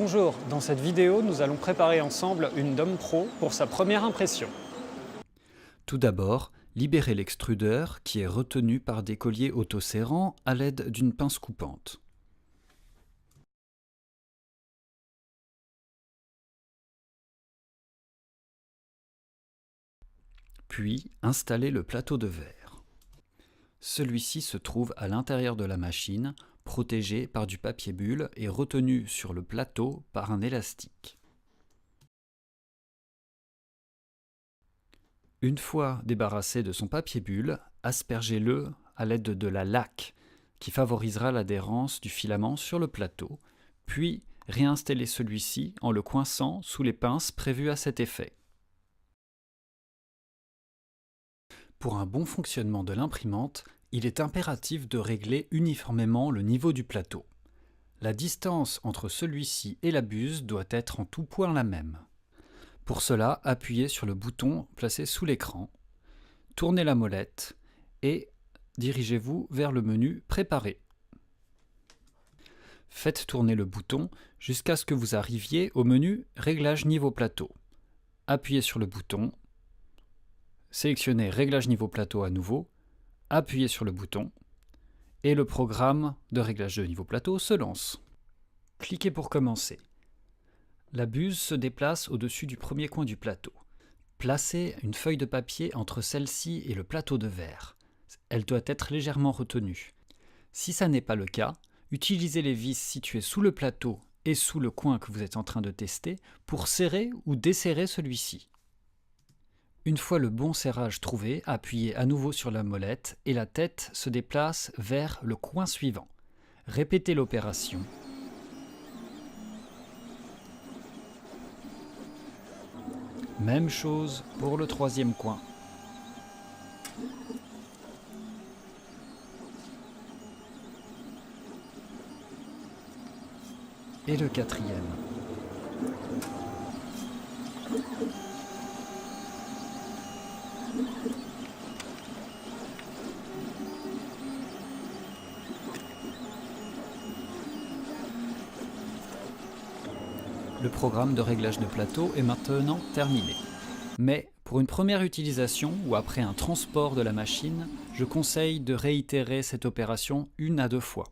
Bonjour, dans cette vidéo, nous allons préparer ensemble une DOM Pro pour sa première impression. Tout d'abord, libérez l'extrudeur qui est retenu par des colliers autoserrants à l'aide d'une pince coupante. Puis, installez le plateau de verre. Celui-ci se trouve à l'intérieur de la machine, protégé par du papier bulle et retenu sur le plateau par un élastique. Une fois débarrassé de son papier bulle, aspergez-le à l'aide de la laque qui favorisera l'adhérence du filament sur le plateau, puis réinstallez celui-ci en le coinçant sous les pinces prévues à cet effet. Pour un bon fonctionnement de l'imprimante, il est impératif de régler uniformément le niveau du plateau. La distance entre celui-ci et la buse doit être en tout point la même. Pour cela, appuyez sur le bouton placé sous l'écran, tournez la molette et dirigez-vous vers le menu « Préparer ». Faites tourner le bouton jusqu'à ce que vous arriviez au menu « Réglage niveau plateau ». Appuyez sur le bouton, sélectionnez « Réglage niveau plateau » à nouveau, appuyez sur le bouton et le programme de réglage de niveau plateau se lance. Cliquez pour commencer. La buse se déplace au-dessus du premier coin du plateau. Placez une feuille de papier entre celle-ci et le plateau de verre. Elle doit être légèrement retenue. Si ça n'est pas le cas, utilisez les vis situées sous le plateau et sous le coin que vous êtes en train de tester pour serrer ou desserrer celui-ci. Une fois le bon serrage trouvé, appuyez à nouveau sur la molette et la tête se déplace vers le coin suivant. Répétez l'opération. Même chose pour le troisième coin. Et le quatrième. Le programme de réglage de plateau est maintenant terminé. Mais pour une première utilisation ou après un transport de la machine, je conseille de réitérer cette opération 1 à 2 fois.